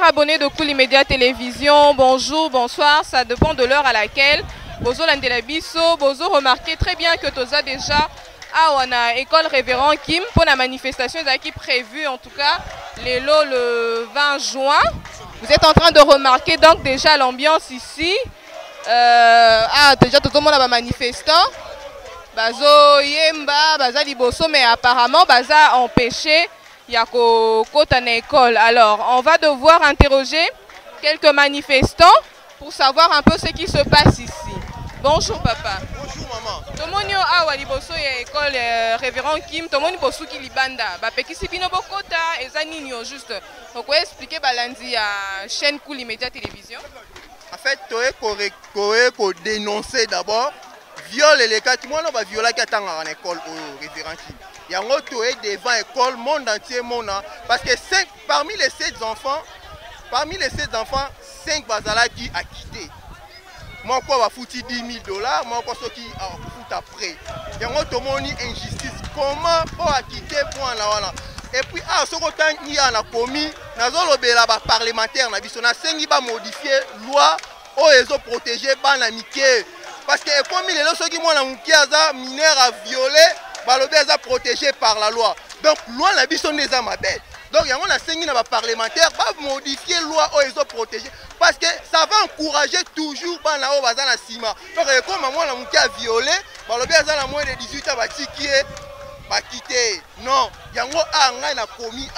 abonnés de Cool Immédiat Télévision, bonjour, bonsoir, ça dépend de l'heure à laquelle. Bozo Landelabiso, Bozo remarquez très bien que Toza déjà à la école Révérend Kim pour la manifestation qui est prévue en tout cas le 20 juin. Vous êtes en train de remarquer donc déjà l'ambiance ici. Déjà tout le monde a manifestant. Bazo Yemba, Baza Liboso, mais apparemment Baza empêché. Il y a une école. Alors, on va devoir interroger quelques manifestants pour savoir un peu ce qui se passe ici. Bonjour papa. Bonjour maman. Tomonio awa liboso ya école Révérend Kim, tomoni bosuki libanda. Ba pekisi bino bokota ezaninyo juste. Donc expliquer balandi ya chaîne Cool Immédiat Télévision. En fait, tu es dénoncer d'abord viol et les cas qui m'ont violé qui attendent en école au Révérend Kim. Il y a un autre devant l'école, monde entier, parce que parmi les 7 enfants, 5 bazala qui a quitté. Moi, je vais foutre $10 000, moi, je vais foutre après. Il y a une injustice. Comment on a quitté pour en là. Et puis, à ce moment-là, il y a commis, les parlementaires, on a modifier la loi où ils ont protégé les mineurs. Parce que comme les gens qui ont mineurs à violer, ils sont protégés par la loi. Donc, la loi n'a pas ma bête. Donc, il y a un parlementaire qui va modifier la loi où ils ont protégé. Parce que ça va encourager toujours les gens qui ont donc, comme moi, qui a violé, les gens qui moins de 18 ans qui est quitté. Non, il y a un commis.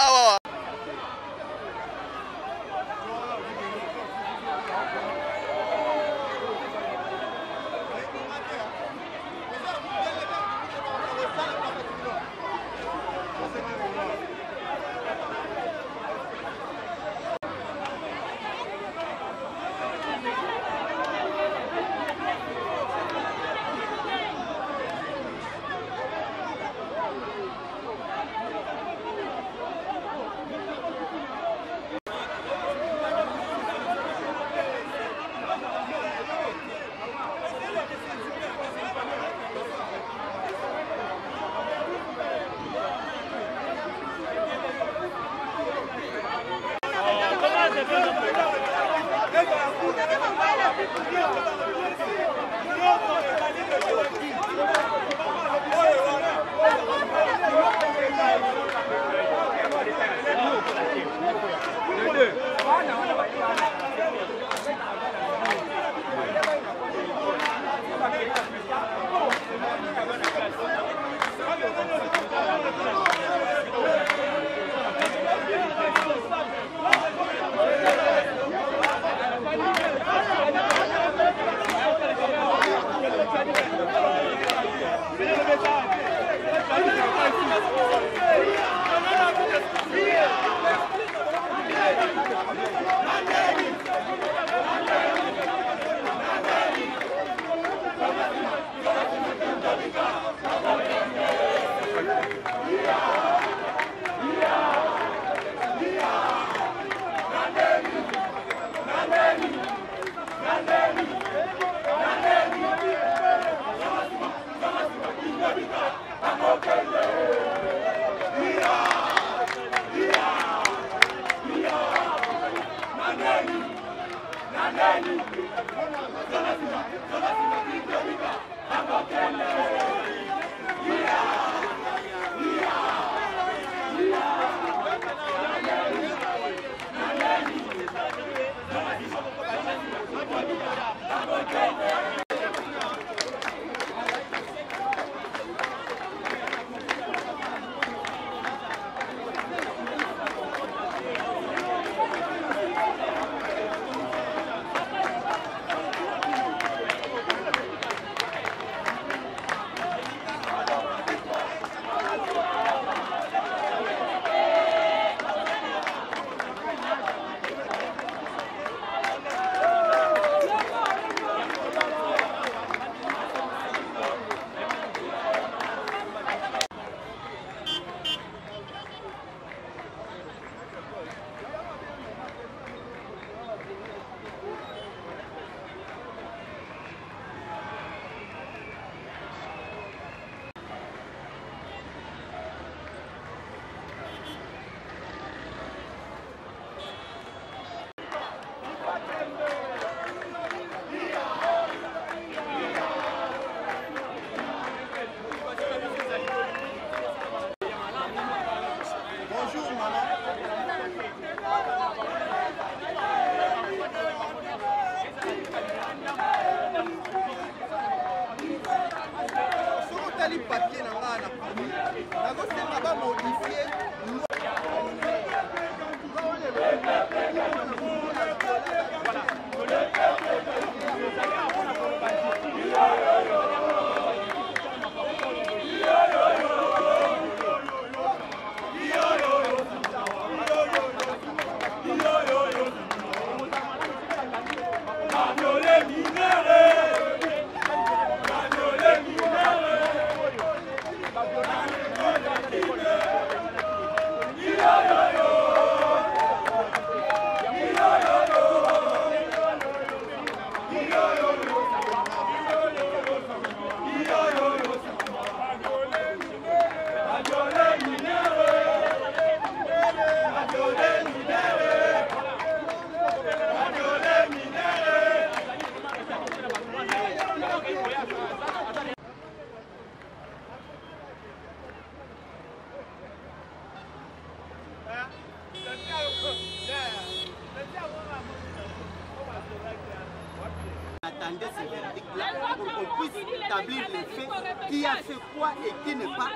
Attendez ce verdict-là pour qu'on puisse établir les faits, qui a fait quoi et qui n'est pas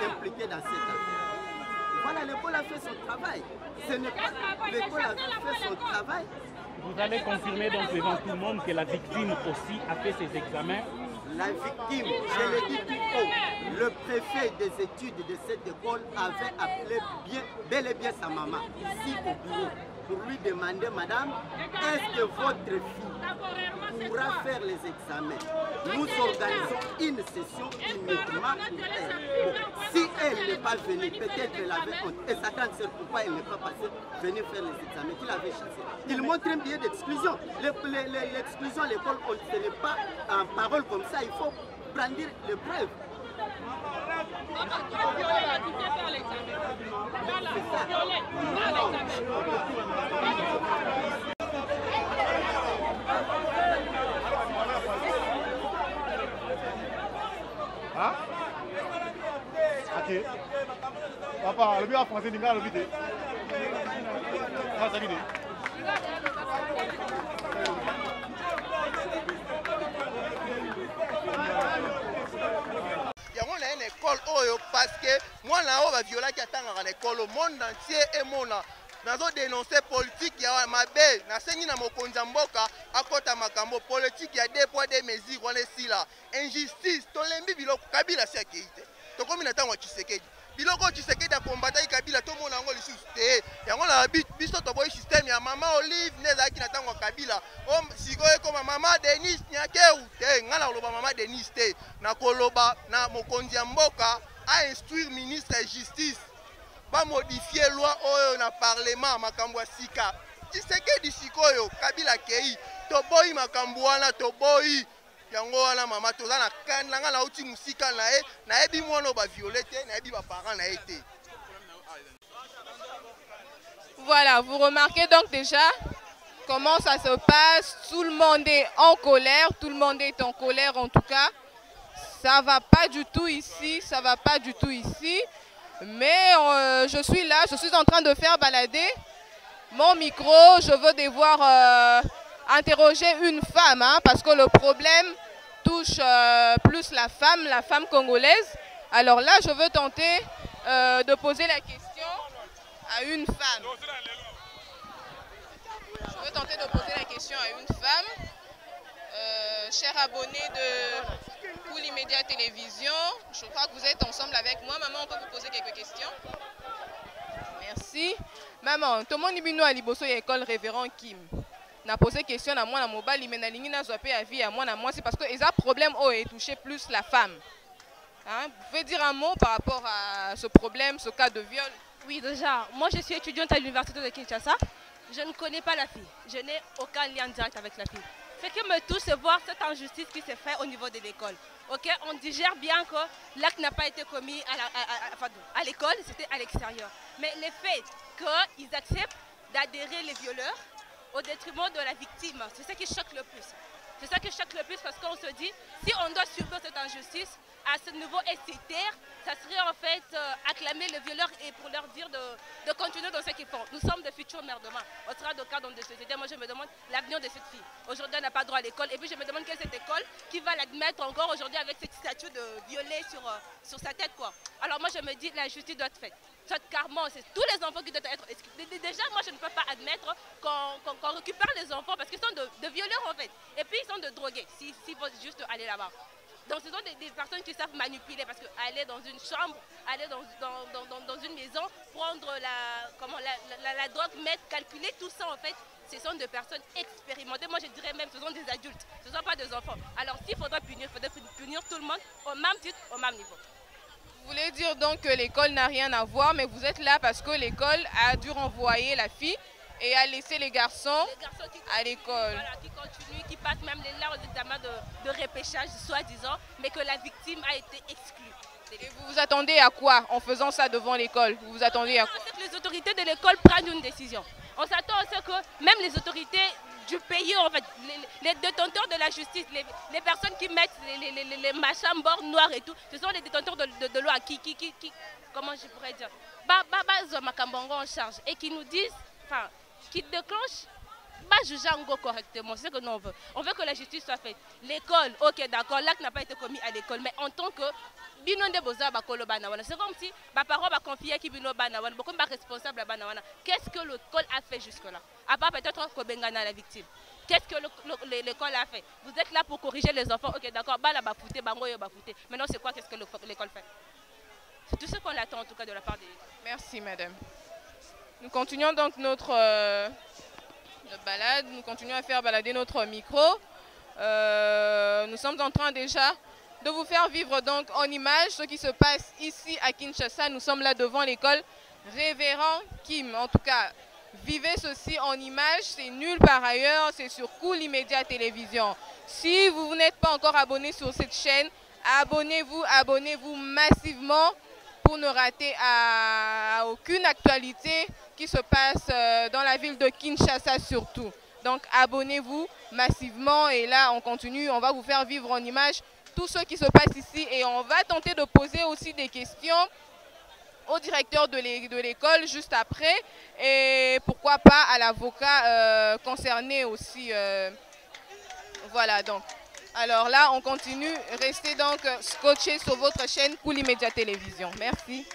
impliqué dans cette affaire. Voilà, l'école a fait son travail. Ce n'est pas l'école a fait son travail. Vous allez confirmer donc devant tout le monde que la victime aussi a fait ses examens? La victime, je l'ai dit plus haut, le préfet des études de cette école avait appelé bel et bien sa maman ici au bureau pour lui demander, madame, est-ce que votre fille pourra faire les examens? Nous organisons une session immédiatement pour elle. Bon, si elle n'est pas venue, peut-être elle avait honte. Et sa grande sœur, pourquoi elle n'est pas passée venir faire les examens qu'il avait chassé? Il montre un billet d'exclusion. L'exclusion à l'école, ce n'est pas en parole comme ça, il faut brandir les preuves. Hein? Ok. Papa, le bien français, il a le vide. Ah, ça vide. Une école parce que moi là on va violer qui attend en école au monde entier et mon nazo dénoncer politique ya mabe na sengi na mokonza mboka akota makambo politique ya deux poids deux mesures on est si là injustice tolembi biloko kabila si akeite to komi na tango Tshisekedi biloko Tshisekedi a combattre kabila to mona ngo lisusu te yango na biso to boy système ya mama Olive neza ki na tango kabila o sikoye ko mama Denis Nyakeru te ngala loba mama Denis te na koloba na mokonzi mboka a instruire ministre de justice ba modifier loi oyo na parlement makambo sika Tshisekedi sikoyo kabila kei to boy makambo wana to boy yango wana mama toza na kananga na uti musika na e na ebi mwana ba violete na ebi ba parents na été. Voilà, vous remarquez donc déjà comment ça se passe. Tout le monde est en colère, tout le monde est en colère en tout cas. Ça va pas du tout ici, ça va pas du tout ici. Mais je suis là, je suis en train de faire balader mon micro. Je veux devoir interroger une femme, hein, parce que le problème touche plus la femme congolaise. Alors là, je veux tenter de poser la question à une femme. Je veux tenter de poser la question à une femme. Cher abonné de Pouli Média Télévision, je crois que vous êtes ensemble avec moi. Maman, on peut vous poser quelques questions? Merci. Maman, tout le monde est à Liboso et école révérend Kim. Na posé question à moi, na mobile, mais na ligne na zoapé à vie à moi, c'est parce que les problèmes ont touché plus la femme. Hein? Vous pouvez dire un mot par rapport à ce problème, ce cas de viol? Oui, déjà, moi je suis étudiante à l'université de Kinshasa. Je ne connais pas la fille. Je n'ai aucun lien direct avec la fille. Ce qui me touche, c'est voir cette injustice qui s'est faite au niveau de l'école. Okay? On digère bien que l'acte n'a pas été commis à l'école, c'était à l'extérieur. Mais le fait qu'ils acceptent d'adhérer les violeurs au détriment de la victime, c'est ça qui choque le plus. C'est ça qui choque le plus parce qu'on se dit, si on doit subir cette injustice, à ce niveau SCTR, ça serait en fait acclamer les violeurs et pour leur dire de continuer dans ce qu'ils font. Nous sommes des futurs mères demain. On sera de cas dans des sociétés. Moi, je me demande l'avenir de cette fille. Aujourd'hui, elle n'a pas droit à l'école. Et puis, je me demande quelle est cette école qui va l'admettre encore aujourd'hui avec cette statue de violet sur sa tête, quoi. Alors, moi, je me dis, la justice doit être faite. Soit carrément, c'est tous les enfants qui doivent être exclus. Déjà, moi, je ne peux pas admettre qu'on récupère les enfants parce qu'ils sont de violeurs, en fait. Et puis, ils sont de drogués, s'ils vont juste aller là-bas. Donc ce sont des personnes qui savent manipuler parce qu'aller dans une chambre, aller dans une maison, prendre la drogue, mettre, calculer, tout ça en fait, ce sont des personnes expérimentées. Moi je dirais même ce sont des adultes, ce ne sont pas des enfants. Alors s'il faudrait punir tout le monde au même titre, au même niveau. Vous voulez dire donc que l'école n'a rien à voir, mais vous êtes là parce que l'école a dû renvoyer la fille et a laissé les garçons à l'école. Voilà, qui continuent, qui passent même là aux examens de repêchage, soi-disant, mais que la victime a été exclue. Et vous vous attendez à quoi en faisant ça devant l'école? Vous vous attendez à quoi? Que les autorités de l'école prennent une décision. On s'attend à ce que même les autorités du pays, en fait, les détenteurs de la justice, les personnes qui mettent les machins bords noirs et tout, ce sont les détenteurs de loi qui comment je pourrais dire, en charge et qui nous disent, enfin, qui déclenchent, juger correctement. C'est ce que nous on veut. On veut que la justice soit faite. L'école, ok, d'accord, l'acte n'a pas été commis à l'école, mais en tant que c'est comme si ma parole m'a confié à Kibino Banawana, comme responsable à Banawana. Qu'est-ce que l'école a fait jusque-là? À part peut-être que Bengana la victime. Qu'est-ce que l'école a fait? Vous êtes là pour corriger les enfants, ok, d'accord, maintenant c'est quoi? Qu'est-ce que l'école fait? C'est tout ce qu'on attend en tout cas de la part de l'école. Merci madame. Nous continuons donc notre balade, nous continuons à faire balader notre micro. Nous sommes en train déjà de vous faire vivre donc en image ce qui se passe ici à Kinshasa. Nous sommes là devant l'école Révérend Kim. En tout cas, vivez ceci en image, c'est nul par ailleurs, c'est sur Cool Immédiat Télévision. Si vous n'êtes pas encore abonné sur cette chaîne, abonnez-vous massivement pour ne rater aucune actualité qui se passe dans la ville de Kinshasa surtout. Donc abonnez-vous massivement et là on continue, on va vous faire vivre en image tout ce qui se passe ici et on va tenter de poser aussi des questions au directeur de l'école juste après et pourquoi pas à l'avocat concerné aussi. Voilà donc. Alors là on continue, restez donc scotchés sur votre chaîne Cool Immédiat Télévision. Merci.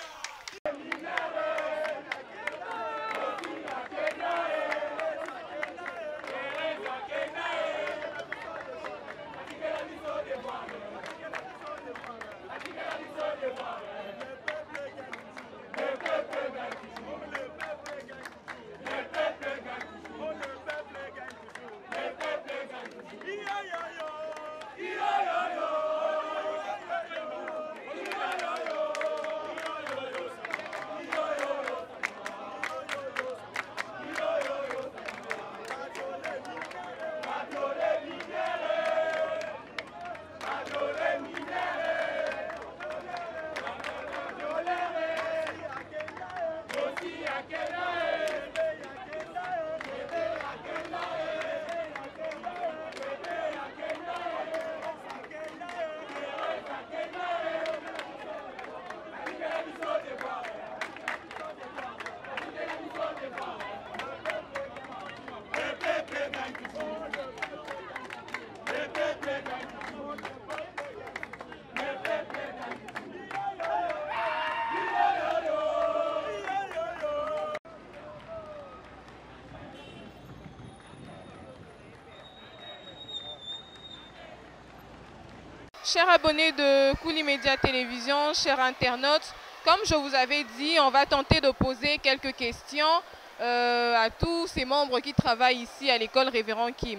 Chers abonnés de Cool Immédiat Télévision, chers internautes, comme je vous avais dit, on va tenter de poser quelques questions à tous ces membres qui travaillent ici à l'école Révérend Kim.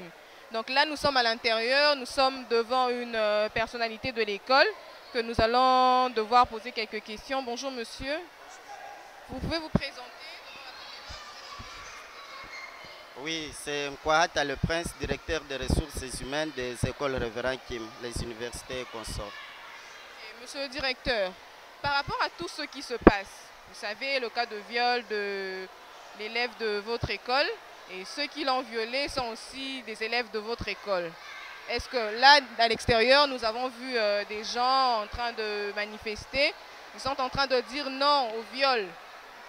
Donc là, nous sommes à l'intérieur, nous sommes devant une personnalité de l'école que nous allons devoir poser quelques questions. Bonjour monsieur, vous pouvez vous présenter? Oui, c'est Nkwahata le Prince, directeur des ressources humaines des écoles Révérend Kim, les universités et consorts. Monsieur le directeur, par rapport à tout ce qui se passe, vous savez, le cas de viol de l'élève de votre école, et ceux qui l'ont violé sont aussi des élèves de votre école. Est-ce que là, à l'extérieur, nous avons vu des gens en train de manifester. Ils sont en train de dire non au viol,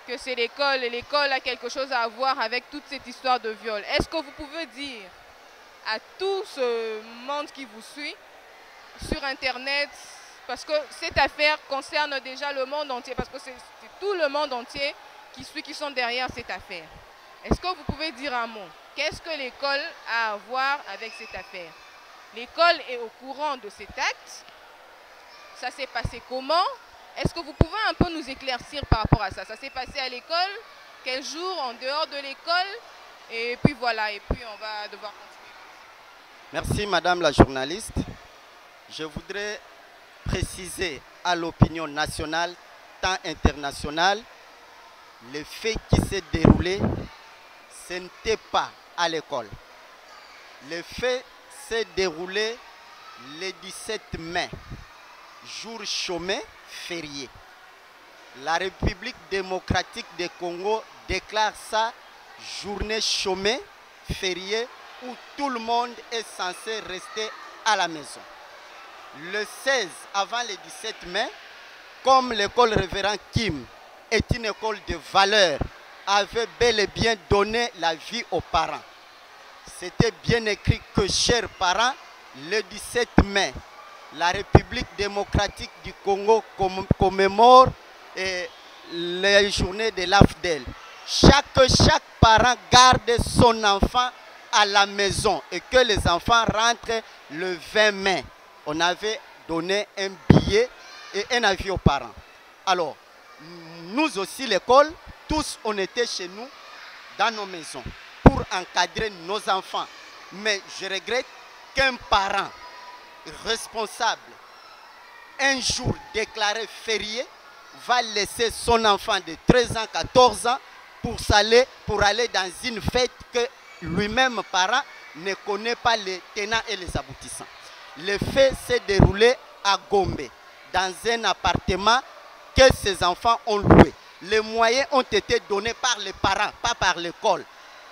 que c'est l'école et l'école a quelque chose à voir avec toute cette histoire de viol. Est-ce que vous pouvez dire à tout ce monde qui vous suit sur Internet, parce que cette affaire concerne déjà le monde entier, parce que c'est tout le monde entier qui sont derrière cette affaire. Est-ce que vous pouvez dire un mot? Qu'est-ce que l'école a à voir avec cette affaire? L'école est au courant de cet acte. Ça s'est passé comment? Est-ce que vous pouvez un peu nous éclaircir par rapport à ça? Ça s'est passé à l'école? Quel jour? En dehors de l'école? Et puis voilà, et puis on va devoir continuer. Merci Madame la journaliste. Je voudrais préciser à l'opinion nationale, tant internationale, le fait qui s'est déroulé, ce n'était pas à l'école. Le fait s'est déroulé le 17 mai, jour chômé, férié. La République démocratique du Congo déclare ça journée chômée, fériée, où tout le monde est censé rester à la maison. Le 16, avant le 17 mai, comme l'école Révérend Kim est une école de valeur, avait bel et bien donné la vie aux parents. C'était bien écrit que, chers parents, le 17 mai, la République démocratique du Congo commémore les journées de l'AFDEL. Chaque parent garde son enfant à la maison et que les enfants rentrent le 20 mai. On avait donné un billet et un avis aux parents. Alors, nous aussi, l'école, tous, on était chez nous, dans nos maisons, pour encadrer nos enfants. Mais je regrette qu'un parent responsable, un jour déclaré férié, va laisser son enfant de 13 ans, 14 ans, pour aller dans une fête que lui-même, parent, ne connaît pas les tenants et les aboutissants. Le fait s'est déroulé à Gombe, dans un appartement que ses enfants ont loué. Les moyens ont été donnés par les parents, pas par l'école.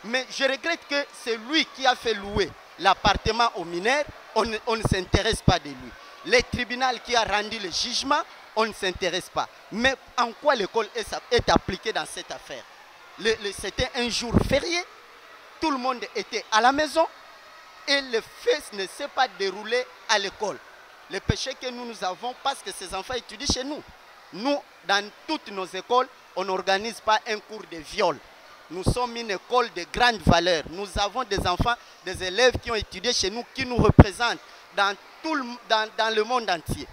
Mais je regrette que c'est lui qui a fait louer l'appartement aux mineurs, on ne s'intéresse pas de lui. Le tribunal qui a rendu le jugement, on ne s'intéresse pas. Mais en quoi l'école est appliquée dans cette affaire? C'était un jour férié, tout le monde était à la maison et le fait ne s'est pas déroulé à l'école. Le péché que nous avons, parce que ces enfants étudient chez nous. Nous, dans toutes nos écoles, on n'organise pas un cours de viol. Nous sommes une école de grande valeur. Nous avons des enfants, des élèves qui ont étudié chez nous, qui nous représentent dans le monde entier.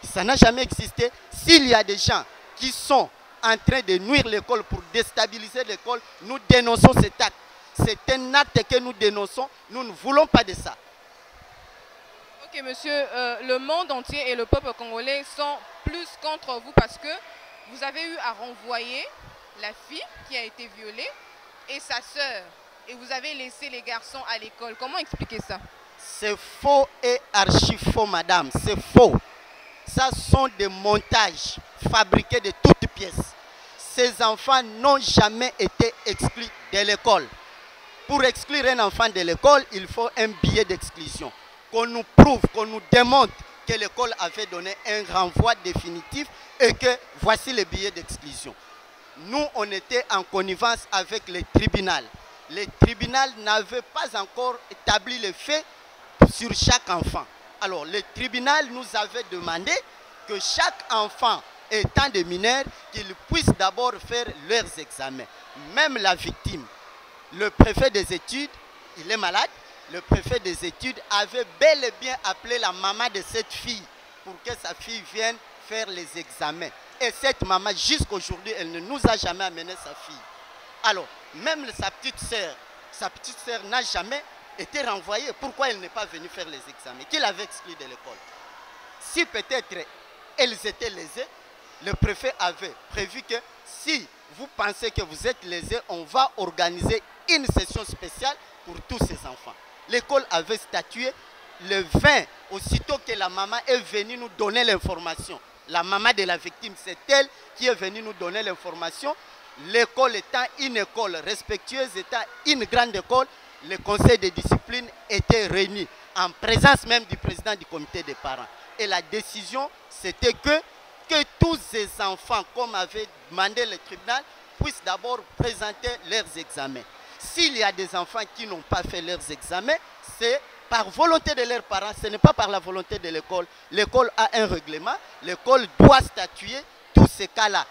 Ça n'a jamais existé. S'il y a des gens qui sont en train de nuire l'école pour déstabiliser l'école, nous dénonçons cet acte. C'est un acte que nous dénonçons. Nous ne voulons pas de ça. Ok, monsieur, le monde entier et le peuple congolais sont plus contre vous parce que vous avez eu à renvoyer la fille qui a été violée et sa sœur. Et vous avez laissé les garçons à l'école. Comment expliquer ça? C'est faux et archi faux, madame. C'est faux. Ça sont des montages fabriqués de toutes pièces. Ces enfants n'ont jamais été exclus de l'école. Pour exclure un enfant de l'école, il faut un billet d'exclusion. Qu'on nous prouve, qu'on nous démontre que l'école avait donné un renvoi définitif et que voici le billet d'exclusion. Nous, on était en connivence avec le tribunal. Le tribunal n'avait pas encore établi les faits sur chaque enfant. Alors, le tribunal nous avait demandé que chaque enfant étant des mineurs, qu'ils puissent d'abord faire leurs examens. Même la victime, le préfet des études, il est malade, le préfet des études avait bel et bien appelé la maman de cette fille pour que sa fille vienne faire les examens. Et cette maman, jusqu'à aujourd'hui, elle ne nous a jamais amené sa fille. Alors, même sa petite sœur n'a jamais été renvoyée. Pourquoi elle n'est pas venue faire les examens? Qui l'avait exclue de l'école? Si peut-être elles étaient lésées, le préfet avait prévu que si vous pensez que vous êtes lésés, on va organiser une session spéciale pour tous ces enfants. L'école avait statué le 20, aussitôt que la maman est venue nous donner l'information. La maman de la victime, c'est elle qui est venue nous donner l'information. L'école étant une école respectueuse, étant une grande école, le conseil de discipline était réuni en présence même du président du comité des parents. Et la décision, c'était que tous ces enfants, comme avait demandé le tribunal, puissent d'abord présenter leurs examens. S'il y a des enfants qui n'ont pas fait leurs examens, c'est par volonté de leurs parents, ce n'est pas par la volonté de l'école. L'école a un règlement, l'école doit statuer tous ces cas-là.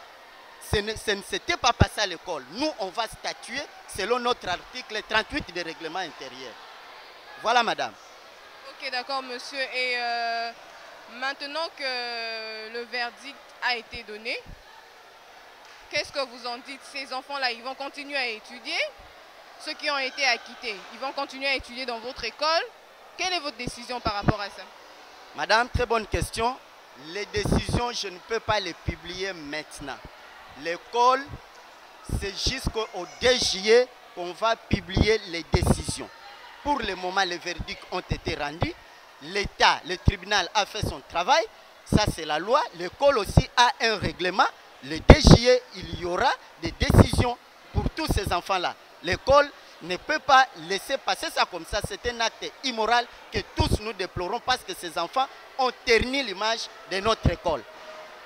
Ce ne s'était pas passé à l'école. Nous, on va statuer selon notre article 38 du règlement intérieur. Voilà, madame. Ok, d'accord, monsieur. Et maintenant que le verdict a été donné, qu'est-ce que vous en dites? Ces enfants-là, ils vont continuer à étudier? Ceux qui ont été acquittés, ils vont continuer à étudier dans votre école? Quelle est votre décision par rapport à ça? Madame, très bonne question. Les décisions, je ne peux pas les publier maintenant. L'école, c'est jusqu'au 2 juillet qu'on va publier les décisions. Pour le moment, les verdicts ont été rendus. L'État, le tribunal a fait son travail. Ça, c'est la loi. L'école aussi a un règlement. Le 2 juillet, il y aura des décisions pour tous ces enfants-là. L'école ne peut pas laisser passer ça comme ça. C'est un acte immoral que tous nous déplorons parce que ces enfants ont terni l'image de notre école.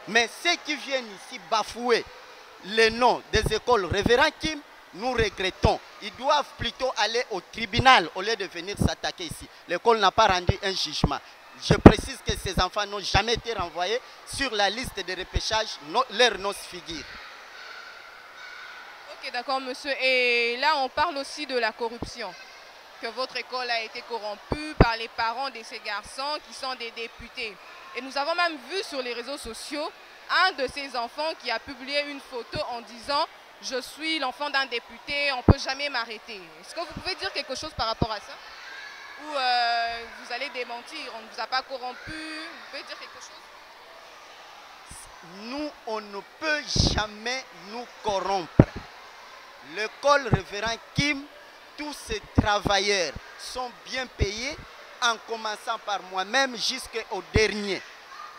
Mais ceux qui viennent ici bafouer le nom des écoles Révérend Kim, nous regrettons. Ils doivent plutôt aller au tribunal au lieu de venir s'attaquer ici. L'école n'a pas rendu un jugement. Je précise que ces enfants n'ont jamais été renvoyés sur la liste de repêchage, leur nom se figure. Ok, d'accord, monsieur. Et là, on parle aussi de la corruption. Que votre école a été corrompue par les parents de ces garçons qui sont des députés. Et nous avons même vu sur les réseaux sociaux un de ces enfants qui a publié une photo en disant « Je suis l'enfant d'un député, on ne peut jamais m'arrêter ». Est-ce que vous pouvez dire quelque chose par rapport à ça? Ou vous allez démentir, on ne vous a pas corrompu? Vous pouvez dire quelque chose? Nous, on ne peut jamais nous corrompre. L'école Révérend Kim, tous ces travailleurs sont bien payés, en commençant par moi-même jusqu'au dernier.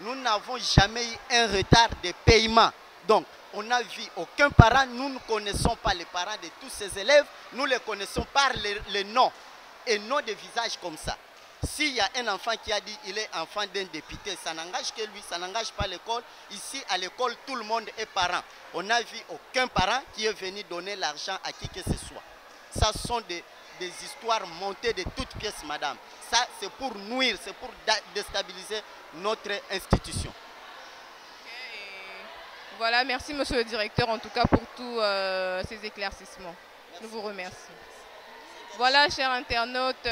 Nous n'avons jamais eu un retard de paiement. Donc, on n'a vu aucun parent. Nous ne connaissons pas les parents de tous ces élèves. Nous les connaissons par les noms et non des visages comme ça. S'il y a un enfant qui a dit qu'il est enfant d'un député, ça n'engage que lui, ça n'engage pas l'école. Ici, à l'école, tout le monde est parent. On n'a vu aucun parent qui est venu donner l'argent à qui que ce soit. Ça sont des histoires montées de toutes pièces, madame. Ça, c'est pour nuire, c'est pour déstabiliser notre institution. Okay. Voilà, merci monsieur le directeur, en tout cas pour tous ces éclaircissements. Merci. Nous vous remercions. Voilà, chers internautes,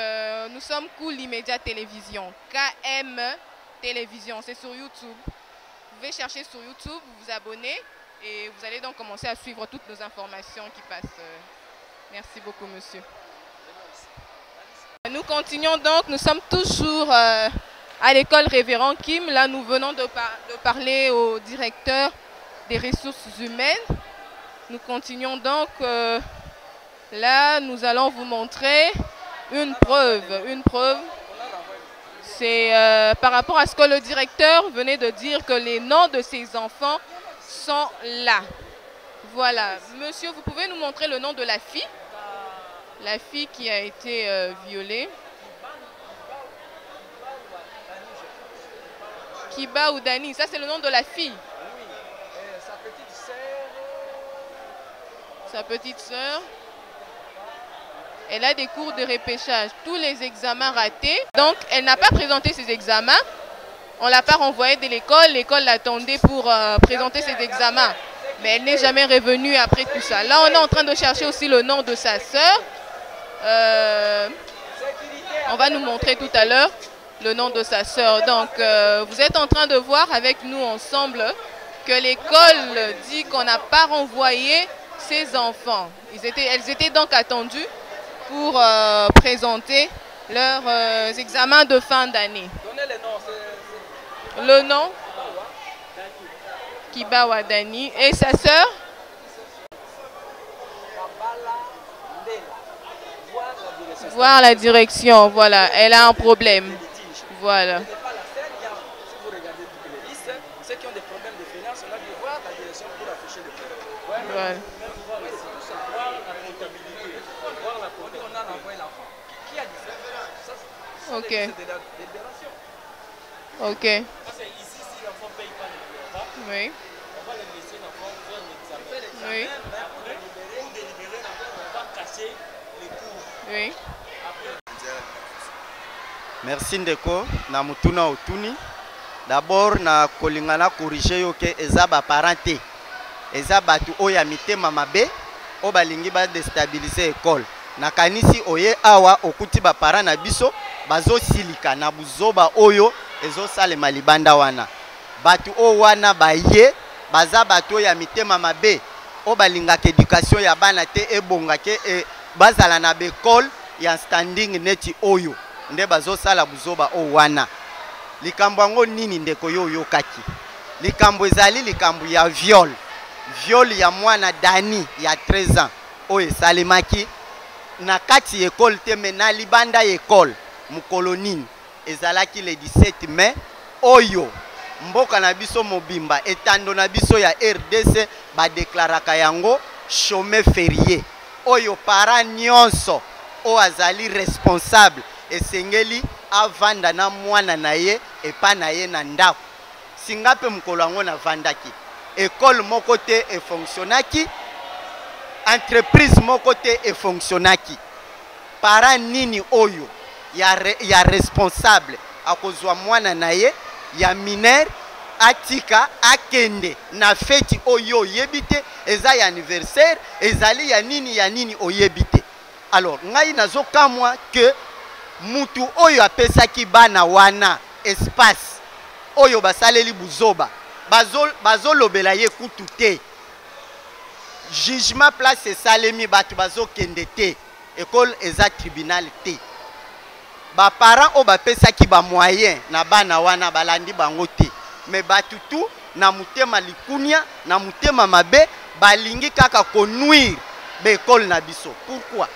nous sommes Cool Immédiat Télévision, KM Télévision, c'est sur YouTube. Vous pouvez chercher sur YouTube, vous abonner et vous allez donc commencer à suivre toutes nos informations qui passent. Merci beaucoup, monsieur. Nous continuons donc, nous sommes toujours à l'école Révérend Kim. Là, nous venons de parler au directeur des ressources humaines. Nous continuons donc, là, nous allons vous montrer une preuve. Une preuve, c'est par rapport à ce que le directeur venait de dire que les noms de ces enfants sont là. Voilà. Monsieur, vous pouvez nous montrer le nom de la fille? La fille qui a été violée. Kiba Oudani, ça c'est le nom de la fille. Oui, sa petite sœur. Sa petite sœur. Elle a des cours de repêchage, tous les examens ratés. Donc elle n'a pas présenté ses examens. On ne l'a pas renvoyée de l'école. L'école l'attendait pour présenter ses examens. Mais elle n'est jamais revenue après tout ça. Là, on est en train de chercher aussi le nom de sa sœur. On va nous montrer tout à l'heure le nom de sa sœur. Donc, vous êtes en train de voir avec nous ensemble que l'école dit qu'on n'a pas renvoyé ses enfants. Elles étaient donc attendues pour présenter leurs examens de fin d'année. Donnez les noms. Le nom, Kiba Wadani. Et sa sœur? Voir la direction, voilà, elle a un problème. Voilà. Si vous regardez toutes les listes, ceux qui ont des problèmes de finances, on a dû voir la direction pour afficher le problème. Voilà. Même voir la comptabilité, voir la produit, on a renvoyé l'enfant. Ok. C'est de la délibération. Ok. Parce que ici, si l'enfant ne paye pas le repas, Oui. on va le laisser l'enfant faire l'examen. Oui. Mais après, pour délibérer, on va casser les cours. Oui. Merci Ndeko na mutuna otuni. D'abord na kolingana corriger yo ke eza ba parenté. Eza batu oya mitema mabe o balingi ba déstabiliser école. Na kanisi oye awa okuti ba parents na biso bazo silika na buzoba oyo ezo salema libanda wana. Batu o wana baye baza batu oya mitema mabe o balingaka éducation ya bana te ebonga ke bazala na bekole ya standing neti oyo nde bazosala buzoba o wana. Likambo yango nini ndeko yo yokaki? Likambo ezali likambo ya viol. Viol ya mwana Dani ya 13 ans oyo esalemaki na kati école te me na libanda école mukolo nini ezalaki le 17 mai oyo mboka na biso mobimba etando na biso ya RDC badeklaraka yango chômé férié oyo para nyonso o azali responsable esengeli avanda na mwana na ye epa na ye na ndako. Singape mukolo yango na vandaki école moko te efonctionnaki, entreprise moko te efonctionnaki. Para nini oyo ya responsable akozwa mwana na ye ya mineur atika akende na feti oyo yebite eza ya anniversaire ezali ya nini oyebite. Alors ngai nazokamwa que mutu oyo apesaki bana wana espace oyo basaleli buzoba bazolobela ye kutu te. Jugement place esalemi batu bazokende te. École eza tribunal te. Ba parents o bapesaki ba moyen na bana wana balandi bango te. Mais batu tu na mutema likunia na mutema mabe balingi kaka konuire be école na biso. Pourquoi?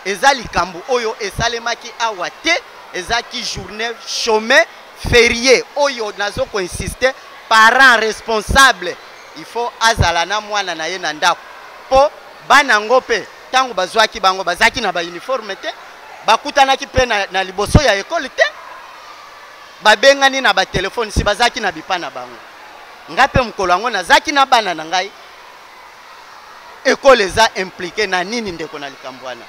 Eza likambo oyo esalemaki awa te, ezaki journée chômé férié oyo nazo ko insister parents responsables il faut azala na mwana na ye na ndako po bana ngope tango bazwaki bango bazaki na ba uniforme te bakutanaki pe na liboso ya école te babengani na ba téléphone si bazaki na bipana bango ngape mukolo yango nazaki na bana na ngai école eza impliqué na nini ndeko na likambo wana.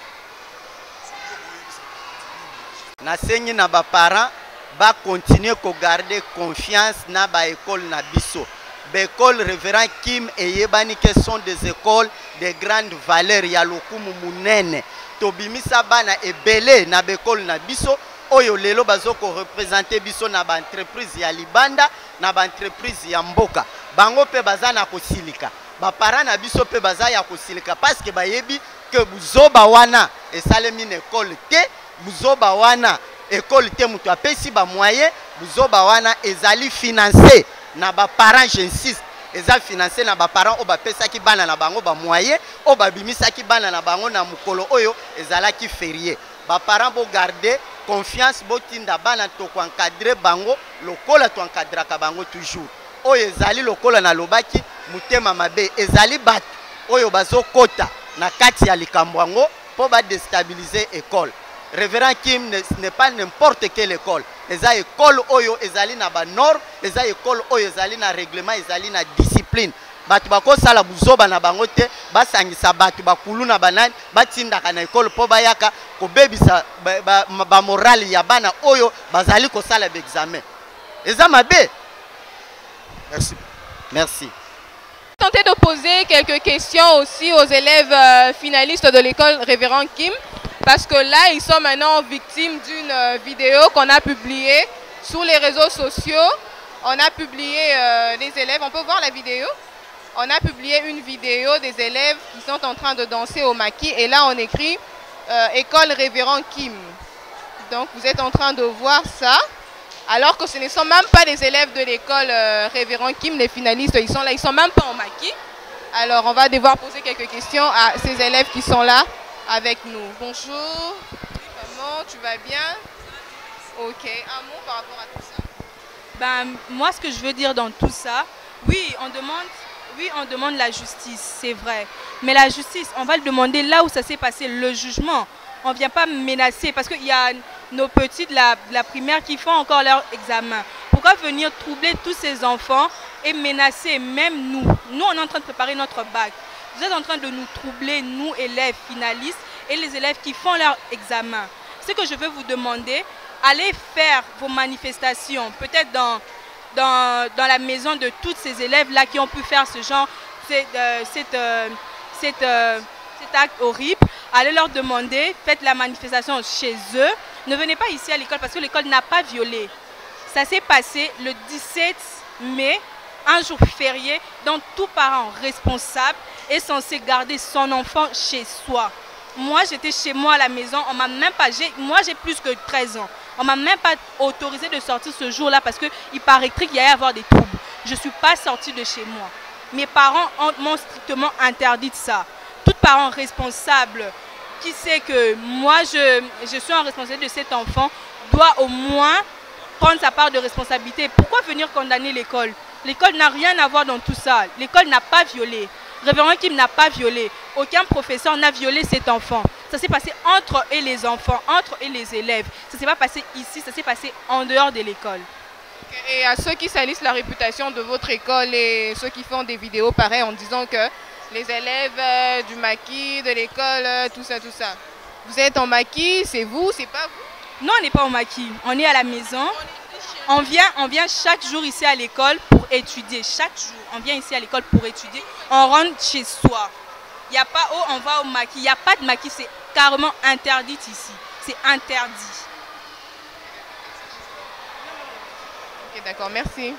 Nasengi na ba parents ba continuer ko garder confiance na ba école na biso. Ba école révérend Kim et Yebani que sont des écoles de grande valeur ya lokumu munene. Tobimisa bana ebele na ba école na biso oyo lelo bazoko représenter biso na ba entreprise ya libanda na ba entreprise ya mboka. Bango pe bazana kosilika. Ba parents na biso pe bazaya kosilika parce que bayebi que buzoba wana esalemi na école te. Buzoba wana école te mutu apesi ba moyen buzoba wana ezali financé na ba parents, j'insiste, eza financé na ba parents o bapesaki bana na bango ba moyen o babimisaki bana na bango na mukolo oyo ezalaki férié. Ba parents bo garder confiance bo tinda bana to ko encadrer bango lokola to encadraka bango toujours. Oyo ezali lokola na lobaki mutema mabe ezali bat oyo bazokota na kati ya likambo yango po ba déstabiliser école. Révérend Kim n'est pas n'importe quelle école. Eza école oyo ezali na ba norme, eza école oyo ezali na règlement, ezali na discipline. Batu bako sala buzoba na bango te, basangisa batu bakulu na banani, batindaka na école po bayaka ko bebisa ba moral ya bana oyo bazali ko sala examen. Eza mabe. Merci. Merci. Tenter de poser quelques questions aussi aux élèves finalistes de l'école Révérend Kim. Parce que là, ils sont maintenant victimes d'une vidéo qu'on a publiée sur les réseaux sociaux. On a publié les élèves, on peut voir la vidéo. On a publié une vidéo des élèves qui sont en train de danser au maquis. Et là, on écrit École Révérend Kim. Donc, vous êtes en train de voir ça. Alors que ce ne sont même pas les élèves de l'école Révérend Kim, les finalistes, ils sont là, ils ne sont même pas au maquis. Alors, on va devoir poser quelques questions à ces élèves qui sont là avec nous. Bonjour, comment tu vas bien? Ok, un mot par rapport à tout ça. Ben, moi, ce que je veux dire dans tout ça, oui, on demande la justice, c'est vrai. Mais la justice, on va le demander là où ça s'est passé, le jugement. On ne vient pas menacer parce qu'il y a nos petits de la primaire qui font encore leur examen. Pourquoi venir troubler tous ces enfants et menacer même nous? Nous, on est en train de préparer notre bac. Vous êtes en train de nous troubler, nous, élèves finalistes, et les élèves qui font leur examen. Ce que je veux vous demander, allez faire vos manifestations, peut-être dans la maison de tous ces élèves-là qui ont pu faire ce genre, cet acte horrible. Allez leur demander, faites la manifestation chez eux. Ne venez pas ici à l'école parce que l'école n'a pas violé. Ça s'est passé le 17 mai, un jour férié, dont tout parent responsable est censé garder son enfant chez soi. Moi, j'étais chez moi à la maison, on m'a même pas, moi j'ai plus que 13 ans. On m'a même pas autorisé de sortir ce jour-là parce qu'il paraîtrait qu'il y allait avoir des troubles. Je ne suis pas sortie de chez moi. Mes parents m'ont strictement interdit de ça. Tout parent responsable qui sait que moi je suis en responsabilité de cet enfant doit au moins prendre sa part de responsabilité. Pourquoi venir condamner l'école? L'école n'a rien à voir dans tout ça. L'école n'a pas violé. Révérend Kim n'a pas violé. Aucun professeur n'a violé cet enfant. Ça s'est passé entre eux et les enfants, entre eux et les élèves. Ça ne s'est pas passé ici, ça s'est passé en dehors de l'école. Et à ceux qui salissent la réputation de votre école et ceux qui font des vidéos pareilles en disant que les élèves du maquis, de l'école, tout ça. Vous êtes en maquis, c'est vous, c'est pas vous? Non, on n'est pas au maquis. On est à la maison. On vient chaque jour ici à l'école pour étudier. Chaque jour, on vient ici à l'école pour étudier. On rentre chez soi. Il n'y a pas on va au maquis. Il n'y a pas de maquis. C'est carrément interdit ici. C'est interdit. Ok, d'accord. Merci.